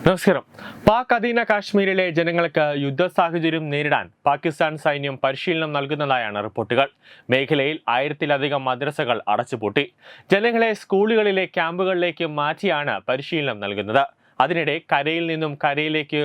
നമസ്കാരം. പാക് അധീന കാശ്മീരിലെ ജനങ്ങൾക്ക് യുദ്ധ സാഹചര്യം നേരിടാൻ പാകിസ്ഥാൻ സൈന്യം പരിശീലനം നൽകുന്നതായാണ് റിപ്പോർട്ടുകൾ. മേഖലയിൽ 1000-ലധികം മദ്രസകൾ അടച്ചുപൂട്ടി. ജനങ്ങളെ സ്കൂളുകളിലെ ക്യാമ്പുകളിലേക്ക് മാറ്റിയാണ് പരിശീലനം നൽകുന്നത്. അതിനിടെ കരയിൽ നിന്നും കരയിലേക്ക്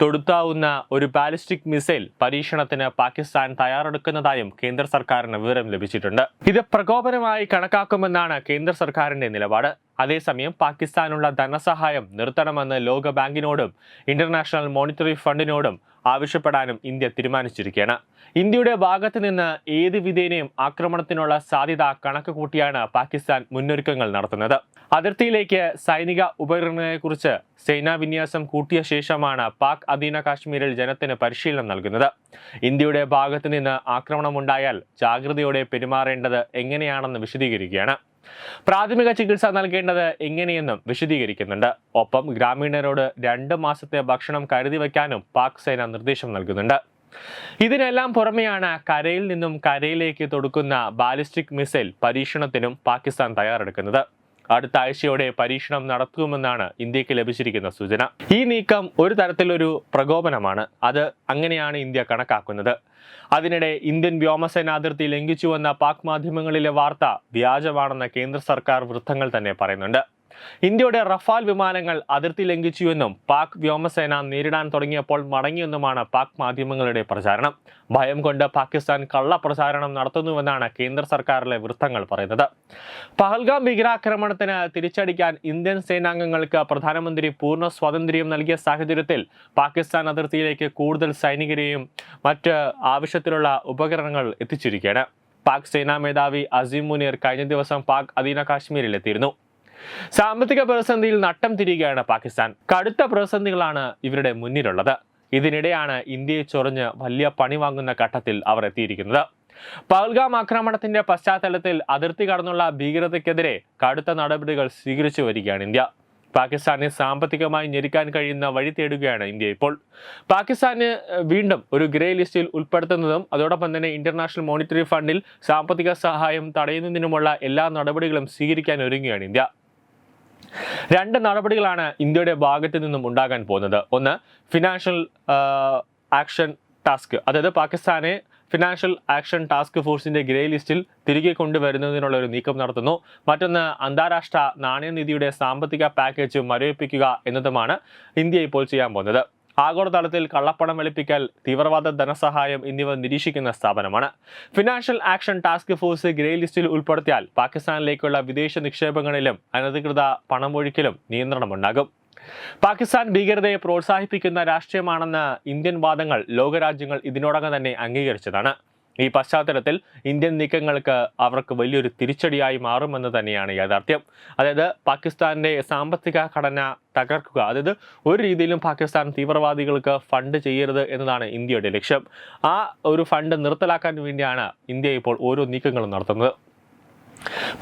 തൊടുത്താവുന്ന ഒരു ബാലിസ്റ്റിക് മിസൈൽ പരീക്ഷണത്തിന് പാകിസ്ഥാൻ തയ്യാറെടുക്കുന്നതായും കേന്ദ്ര സർക്കാരിന് വിവരം ലഭിച്ചിട്ടുണ്ട്. ഇത് പ്രകോപനമായി കണക്കാക്കുമെന്നാണ് കേന്ദ്ര സർക്കാരിന്റെ നിലപാട്. അതേസമയം പാകിസ്ഥാനുള്ള ധനസഹായം നിർത്തണമെന്ന് ലോക ബാങ്കിനോടും ഇന്റർനാഷണൽ മോണിറ്ററി ഫണ്ടിനോടും ആവശ്യപ്പെടാനും ഇന്ത്യ തീരുമാനിച്ചിരിക്കുകയാണ്. ഇന്ത്യയുടെ ഭാഗത്ത് നിന്ന് ഏത് വിധേനയും ആക്രമണത്തിനുള്ള സാധ്യത കണക്ക് കൂട്ടിയാണ് പാകിസ്ഥാൻ മുന്നൊരുക്കങ്ങൾ നടത്തുന്നത്. അതിർത്തിയിലേക്ക് സൈനിക ഉപകരണങ്ങളെക്കുറിച്ച് സേനാ വിന്യാസം കൂട്ടിയ ശേഷമാണ് പാക് അധീന കാശ്മീരിൽ ജനത്തിന് പരിശീലനം നൽകുന്നത്. ഇന്ത്യയുടെ ഭാഗത്ത് നിന്ന് ആക്രമണമുണ്ടായാൽ ജാഗ്രതയോടെ പെരുമാറേണ്ടത് എങ്ങനെയാണെന്ന് വിശദീകരിക്കുകയാണ്. പ്രാഥമിക ചികിത്സ നൽകേണ്ടത് എങ്ങനെയെന്നും വിശദീകരിക്കുന്നുണ്ട്. ഒപ്പം ഗ്രാമീണരോട് 2 മാസത്തെ ഭക്ഷണം കരുതി വയ്ക്കാനും പാക് സേന നിർദ്ദേശം നൽകുന്നുണ്ട്. ഇതിനെല്ലാം പുറമെയാണ് കരയിൽ നിന്നും കരയിലേക്ക് തൊടുക്കുന്ന ബാലിസ്റ്റിക് മിസൈൽ പരീക്ഷണത്തിനും പാകിസ്ഥാൻ തയ്യാറെടുക്കുന്നത്. അടുത്ത ആഴ്ചയോടെ പരീക്ഷണം നടത്തുമെന്നാണ് ഇന്ത്യക്ക് ലഭിച്ചിരിക്കുന്ന സൂചന. ഈ നീക്കം ഒരു തരത്തിലൊരു പ്രകോപനമാണ്. അത് അങ്ങനെയാണ് ഇന്ത്യ കണക്കാക്കുന്നത്. അതിനിടെ ഇന്ത്യൻ വ്യോമസേന അതിർത്തി ലംഘിച്ചുവെന്ന പാക് മാധ്യമങ്ങളിലെ വാർത്ത വ്യാജമാണെന്ന് കേന്ദ്ര സർക്കാർ വൃത്തങ്ങൾ തന്നെ പറയുന്നുണ്ട്. ഇന്ത്യയുടെ റഫാൽ വിമാനങ്ങൾ അതിർത്തി ലംഘിച്ചുവെന്നും പാക് വ്യോമസേന നേരിടാൻ തുടങ്ങിയപ്പോൾ മടങ്ങിയെന്നുമാണ് പാക് മാധ്യമങ്ങളുടെ പ്രചാരണം. ഭയം കൊണ്ട് പാകിസ്ഥാൻ കള്ളപ്രചാരണം നടത്തുന്നുവെന്നാണ് കേന്ദ്ര സർക്കാരിലെ വൃത്തങ്ങൾ പറയുന്നത്. പഹൽഗാം ഭീകരാക്രമണത്തിന് തിരിച്ചടിക്കാൻ ഇന്ത്യൻ സേനാംഗങ്ങൾക്ക് പ്രധാനമന്ത്രി പൂർണ്ണ സ്വാതന്ത്ര്യം നൽകിയ സാഹചര്യത്തിൽ പാകിസ്ഥാൻ അതിർത്തിയിലേക്ക് കൂടുതൽ സൈനികരെയും മറ്റ് ആവശ്യത്തിലുള്ള ഉപകരണങ്ങൾ എത്തിച്ചിരിക്കുകയാണ്. പാക് സേനാ മേധാവി അസീം മുനീർ കഴിഞ്ഞ ദിവസം പാക് അധീന കാശ്മീരിൽ എത്തിയിരുന്നു. സാമ്പത്തിക പ്രതിസന്ധിയിൽ നട്ടം തിരിയുകയാണ് പാകിസ്ഥാൻ. കടുത്ത പ്രതിസന്ധികളാണ് ഇവരുടെ മുന്നിലുള്ളത്. ഇതിനിടെയാണ് ഇന്ത്യയെ ചൊറിഞ്ഞ് വലിയ പണി വാങ്ങുന്ന ഘട്ടത്തിൽ അവർ എത്തിയിരിക്കുന്നത്. പഹൽഗാം ആക്രമണത്തിന്റെ പശ്ചാത്തലത്തിൽ അതിർത്തി കടന്നുള്ള ഭീകരതയ്ക്കെതിരെ കടുത്ത നടപടികൾ സ്വീകരിച്ചു വരികയാണ് ഇന്ത്യ. പാകിസ്ഥാനെ സാമ്പത്തികമായി ഞെരുക്കാൻ കഴിയുന്ന വഴി തേടുകയാണ് ഇന്ത്യ ഇപ്പോൾ. പാകിസ്ഥാന് വീണ്ടും ഒരു ഗ്രേ ലിസ്റ്റിൽ ഉൾപ്പെടുത്തുന്നതും അതോടൊപ്പം തന്നെ ഇന്റർനാഷണൽ മോണിറ്ററി ഫണ്ടിൽ സാമ്പത്തിക സഹായം തടയുന്നതിനുമുള്ള എല്ലാ നടപടികളും സ്വീകരിക്കാൻ ഒരുങ്ങുകയാണ് ഇന്ത്യ. 2 നടപടികളാണ് ഇന്ത്യയുടെ ഭാഗത്ത് നിന്നും ഉണ്ടാകാൻ പോകുന്നത്. ഒന്ന്, ഫിനാൻഷ്യൽ ആക്ഷൻ ടാസ്ക്, അതായത് പാകിസ്ഥാനെ ഫിനാൻഷ്യൽ ആക്ഷൻ ടാസ്ക് ഫോഴ്സിന്റെ ഗ്രേ ലിസ്റ്റിൽ തിരികെ കൊണ്ടുവരുന്നതിനുള്ള ഒരു നീക്കം നടത്തുന്നു. മറ്റൊന്ന്, അന്താരാഷ്ട്ര നാണയനിധിയുടെ സാമ്പത്തിക പാക്കേജ് മരവിപ്പിക്കുക എന്നതുമാണ് ഇന്ത്യ ഇപ്പോൾ ചെയ്യാൻ പോകുന്നത്. ആഗോളതലത്തിൽ കള്ളപ്പണം വെളുപ്പിക്കൽ, തീവ്രവാദ ധനസഹായം എന്നിവ നിരീക്ഷിക്കുന്ന സ്ഥാപനമാണ്. Financial action task force grey ലിസ്റ്റിൽ ഉൾപ്പെടുത്തിയാൽ പാകിസ്ഥാനിലേക്കുള്ള വിദേശ നിക്ഷേപങ്ങളിലും അനധികൃത പണമൊഴുക്കിലും നിയന്ത്രണമുണ്ടാകും. പാകിസ്ഥാൻ ഭീകരതയെ പ്രോത്സാഹിപ്പിക്കുന്ന രാഷ്ട്രീയമാണെന്ന ഇന്ത്യൻ വാദങ്ങൾ ലോകരാജ്യങ്ങൾ ഇതിനോടകം തന്നെ അംഗീകരിച്ചതാണ്. ഈ പശ്ചാത്തലത്തിൽ ഇന്ത്യൻ നീക്കങ്ങൾക്ക് അവർക്ക് വലിയൊരു തിരിച്ചടിയായി മാറുമെന്ന് തന്നെയാണ് യാഥാർത്ഥ്യം. അതായത് പാകിസ്ഥാന്റെ സാമ്പത്തിക ഘടന തകർക്കുക, അതായത് ഒരു രീതിയിലും പാകിസ്ഥാൻ തീവ്രവാദികൾക്ക് ഫണ്ട് ചെയ്യരുത് എന്നതാണ് ഇന്ത്യയുടെ ലക്ഷ്യം. ആ ഒരു ഫണ്ട് നിർത്തലാക്കാൻ വേണ്ടിയാണ് ഇന്ത്യ ഇപ്പോൾ ഓരോ നീക്കങ്ങളും നടത്തുന്നത്.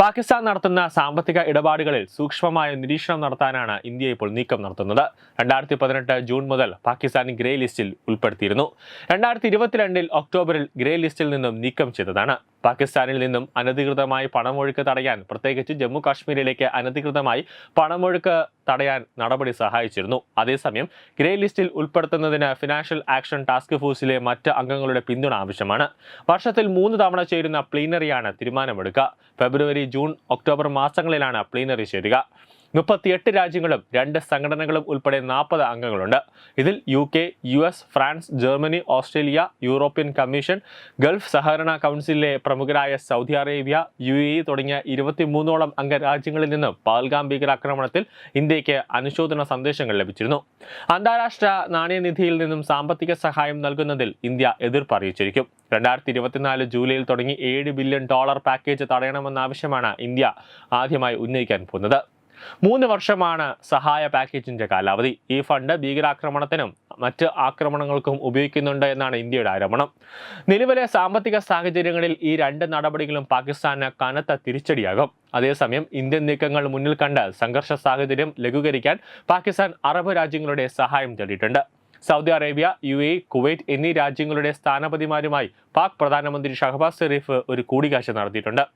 പാകിസ്ഥാൻ നടത്തുന്ന സാമ്പത്തിക ഇടപാടുകളിൽ സൂക്ഷ്മമായ നിരീക്ഷണം നടത്താനാണ് ഇന്ത്യ ഇപ്പോൾ നീക്കം നടത്തുന്നത്. 2018 ജൂൺ മുതൽ പാകിസ്ഥാൻ ഗ്രേ ലിസ്റ്റിൽ ഉൾപ്പെടുത്തിയിരുന്നു. 2022 ഒക്ടോബറിൽ ഗ്രേ ലിസ്റ്റിൽ നിന്നും നീക്കം ചെയ്തതാണ്. പാകിസ്ഥാനിൽ നിന്നും അനധികൃതമായി പണമൊഴുക്ക് തടയാൻ, പ്രത്യേകിച്ച് ജമ്മു കാശ്മീരിലേക്ക് അനധികൃതമായി പണമൊഴുക്ക് തടയാൻ നടപടി സഹായിച്ചിരുന്നു. അതേസമയം ഗ്രേ ലിസ്റ്റിൽ ഉൾപ്പെടുത്തുന്നതിന് ഫിനാൻഷ്യൽ ആക്ഷൻ ടാസ്ക് ഫോഴ്സിലെ മറ്റ് അംഗങ്ങളുടെ പിന്തുണ ആവശ്യമാണ്. വർഷത്തിൽ 3 തവണ ചേരുന്ന പ്ലീനറിയാണ് തീരുമാനമെടുക്കുക. ഫെബ്രുവരി, ജൂൺ, ഒക്ടോബർ മാസങ്ങളിലാണ് പ്ലീനറി ചേരുക. 38 രാജ്യങ്ങളും 2 സംഘടനകളും ഉൾപ്പെടെ 40 അംഗങ്ങളുണ്ട്. ഇതിൽ UK, US, France, Germany, Australia, European commission, Gulf സഹകരണ കൗൺസിലിലെ പ്രമുഖരായ സൗദി അറേബ്യ, UAE തുടങ്ങിയ 23ഓളം അംഗരാജ്യങ്ങളിൽ നിന്നും പഹൽഗാം ഭീകരാക്രമണത്തിൽ ഇന്ത്യക്ക് അനുശോചന സന്ദേശങ്ങൾ ലഭിച്ചിരുന്നു. അന്താരാഷ്ട്ര നാണയനിധിയിൽ നിന്നും സാമ്പത്തിക സഹായം നൽകുന്നതിൽ ഇന്ത്യ എതിർപ്പ് അറിയിച്ചിരിക്കും. 2024 ജൂലൈയിൽ തുടങ്ങി $7 ബില്യൺ പാക്കേജ് തടയണമെന്ന ആവശ്യമാണ് ഇന്ത്യ ആദ്യമായി ഉന്നയിക്കാൻ പോകുന്നത്. 3 വർഷമാണ് സഹായ പാക്കേജിന്റെ കാലാവധി. ഈ ഫണ്ട് ഭീകരാക്രമണത്തിനും മറ്റ് ആക്രമണങ്ങൾക്കും ഉപയോഗിക്കുന്നുണ്ട് എന്നാണ് ഇന്ത്യയുടെ ആരോപണം. നിലവിലെ സാമ്പത്തിക സാഹചര്യങ്ങളിൽ ഈ 2 നടപടികളും പാകിസ്ഥാന് കനത്ത തിരിച്ചടിയാകും. അതേസമയം ഇന്ത്യൻ നീക്കങ്ങൾ മുന്നിൽ കണ്ട് സംഘർഷ സാഹചര്യം ലഘൂകരിക്കാൻ പാകിസ്ഥാൻ അറബ് രാജ്യങ്ങളുടെ സഹായം തേടിയിട്ടുണ്ട്. സൗദി അറേബ്യ, UAE, കുവൈറ്റ് എന്നീ രാജ്യങ്ങളുടെ സ്ഥാനപതിമാരുമായി പാക് പ്രധാനമന്ത്രി ഷഹബാസ് ഷെരീഫ് ഒരു കൂടിക്കാഴ്ച നടത്തിയിട്ടുണ്ട്.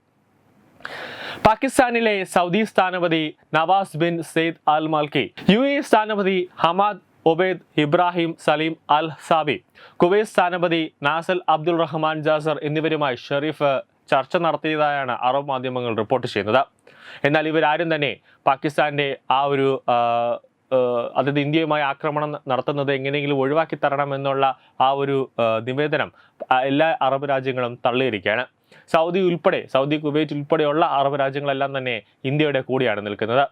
പാകിസ്ഥാനിലെ സൗദി സ്ഥാനപതി നവാസ് ബിൻ സെയ്ദ് അൽ മൽക്കി, UAE സ്ഥാനപതി ഹമാദ് ഒബേദ് ഇബ്രാഹിം സലീം അൽ സാബി, കുവൈത്ത് സ്ഥാനപതി നാസൽ അബ്ദുൾ റഹ്മാൻ ജാസർ എന്നിവരുമായി ഷെരീഫ് ചർച്ച നടത്തിയതായാണ് അറബ് മാധ്യമങ്ങൾ റിപ്പോർട്ട് ചെയ്യുന്നത്. എന്നാൽ ഇവരാരും തന്നെ പാകിസ്ഥാന്റെ ആ ഒരു അതായത് ഇന്ത്യയുമായി ആക്രമണം നടത്തുന്നത് എങ്ങനെയെങ്കിലും ഒഴിവാക്കി തരണമെന്നുള്ള ആ ഒരു നിവേദനം എല്ലാ അറബ് രാജ്യങ്ങളും തള്ളിയിരിക്കുകയാണ്. സൗദി കുവൈറ്റ് ഉൾപ്പെടെയുള്ള അറബ് രാജ്യങ്ങളെല്ലാം തന്നെ ഇന്ത്യയുടെ കൂടെയാണ് നിൽക്കുന്നത്.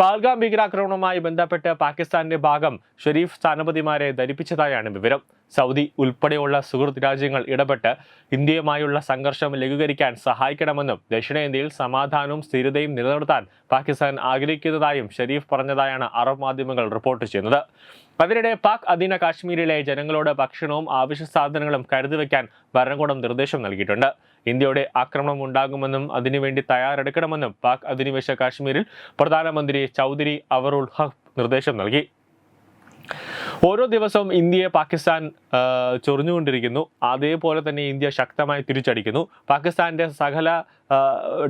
പഹൽഗാം ഭീകരാക്രമണവുമായി ബന്ധപ്പെട്ട് പാകിസ്ഥാന്റെ ഭാഗം ഷെരീഫ് സ്ഥാനപതിമാരെ ധരിപ്പിച്ചതായാണ് വിവരം. സൗദി ഉൾപ്പെടെയുള്ള സുഹൃത്ത് രാജ്യങ്ങൾ ഇടപെട്ട് ഇന്ത്യയുമായുള്ള സംഘർഷം ലഘൂകരിക്കാൻ സഹായിക്കണമെന്നും ദക്ഷിണേന്ത്യയിൽ സമാധാനവും സ്ഥിരതയും നിലനിർത്താൻ പാകിസ്ഥാൻ ആഗ്രഹിക്കുന്നതായും ഷെരീഫ് പറഞ്ഞതായാണ് അറബ് മാധ്യമങ്ങൾ റിപ്പോർട്ട് ചെയ്യുന്നത്. അതിനിടെ പാക് അധീന കാശ്മീരിലെ ജനങ്ങളോട് ഭക്ഷണവും അവശ്യ സാധനങ്ങളും കരുതി വയ്ക്കാൻ ഭരണകൂടം നിർദ്ദേശം നൽകിയിട്ടുണ്ട്. ഇന്ത്യയുടെ ആക്രമണം ഉണ്ടാകുമെന്നും അതിനുവേണ്ടി തയ്യാറെടുക്കണമെന്നും പാക് അധിനിവേശ കാശ്മീരിൽ പ്രധാനമന്ത്രി ചൗധരി അവറുൽ ഹഖ് നിർദ്ദേശം നൽകി. ഓരോ ദിവസവും ഇന്ത്യയെ പാകിസ്ഥാൻ ചൊറിഞ്ഞുകൊണ്ടിരിക്കുന്നു. അതേപോലെ തന്നെ ഇന്ത്യ ശക്തമായി തിരിച്ചടിക്കുന്നു. പാകിസ്ഥാന്റെ സകല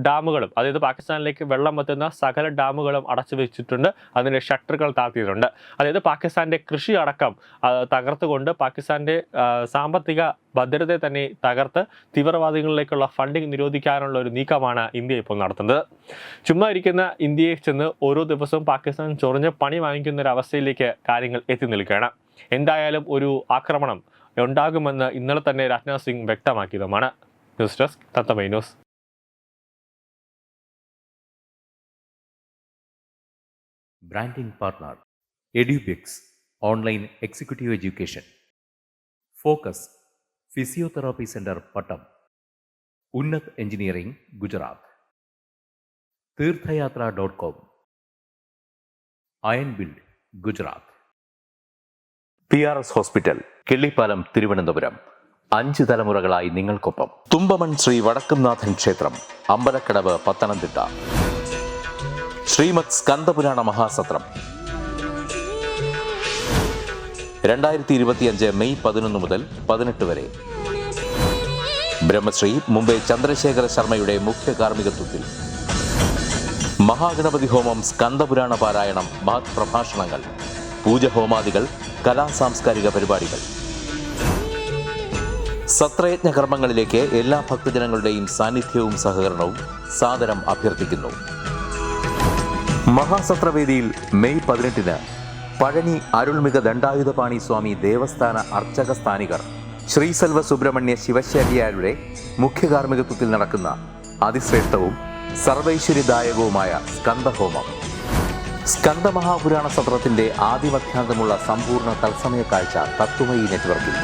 ഡാമുകളും, അതായത് പാകിസ്ഥാനിലേക്ക് വെള്ളം എത്തുന്ന സകല ഡാമുകളും അടച്ചു വെച്ചിട്ടുണ്ട്. അതിൻ്റെ ഷട്ടറുകൾ താഴ്ത്തിയിട്ടുണ്ട്. അതായത് പാകിസ്ഥാന്റെ കൃഷി അടക്കം തകർത്തുകൊണ്ട് പാകിസ്ഥാന്റെ സാമ്പത്തിക ഭദ്രതയെ തന്നെ തകർത്ത് തീവ്രവാദികളിലേക്കുള്ള ഫണ്ടിങ് നിരോധിക്കാനുള്ള ഒരു നീക്കമാണ് ഇന്ത്യ ഇപ്പോൾ നടത്തുന്നത്. ചുമ്മാ ഇരിക്കുന്ന ഇന്ത്യയെ ചെന്ന് ഓരോ ദിവസവും പാകിസ്ഥാൻ ചൊറിഞ്ഞ് പണി വാങ്ങിക്കുന്ന ഒരു അവസ്ഥയിലേക്ക് കാര്യങ്ങൾ എത്തി നിൽക്കുകയാണ്. എന്തായാലും ഒരു ആക്രമണം ഉണ്ടാകുമെന്ന് ഇന്നലെ തന്നെ രാജ്നാഥ് സിംഗ് വ്യക്തമാക്കിയതുമാണ്. ന്യൂസ് ഡെസ്ക് തത്തമൈ news. Branding partner Edubix online executive education, focus physiotherapy centre Pattom, Unnat engineering Gujarat, തീർത്ഥയാത്ര.com, iron build Gujarat, PRS hospital Killipalam Thiruvananthapuram. 5 തലമുറകളായി നിങ്ങൾക്കൊപ്പം. തുമ്പമൺ ശ്രീ വടക്കുംനാഥൻ ക്ഷേത്രം, അമ്പലക്കടവ്, പത്തനംതിട്ട. ശ്രീമദ് സ്കന്ദപുരാണ മഹാസത്രം 2025 മെയ് 11 മുതൽ 18 വരെ. ബ്രഹ്മശ്രീ മുംബൈ ചന്ദ്രശേഖര ശർമ്മയുടെ മുഖ്യ കാർമ്മികത്വത്തിൽ മഹാഗണപതി ഹോമം, സ്കന്ദപുരാണ പാരായണം, മഹത് പ്രഭാഷണങ്ങൾ, പൂജഹോമാദികൾ, കലാസാംസ്കാരിക പരിപാടികൾ. സത്രയജ്ഞ കർമ്മങ്ങളിലേക്ക് എല്ലാ ഭക്തജനങ്ങളുടെയും സാന്നിധ്യവും സഹകരണവും സാദരം അഭ്യർത്ഥിക്കുന്നു. മഹാസത്രവേദിയിൽ മെയ് 18 പഴനി അരുൾമിക ദണ്ഡായുധപാണി സ്വാമി ദേവസ്ഥാന അർച്ചക സ്ഥാനികർ ശ്രീസെൽവ സുബ്രഹ്മണ്യ ശിവശാരിയാരുടെ മുഖ്യ കാർമ്മികത്വത്തിൽ നടക്കുന്ന അതിശ്രേഷ്ഠവും സർവൈശ്വര്യദായകവുമായ സ്കന്ദഹോമം. സ്കന്ദമഹാപുരാണ സത്രത്തിന്റെ ആദിമധ്യാന്തമുള്ള സമ്പൂർണ്ണ തത്സമയ കാഴ്ച തത്വമയി നെറ്റ്വർക്കിൽ.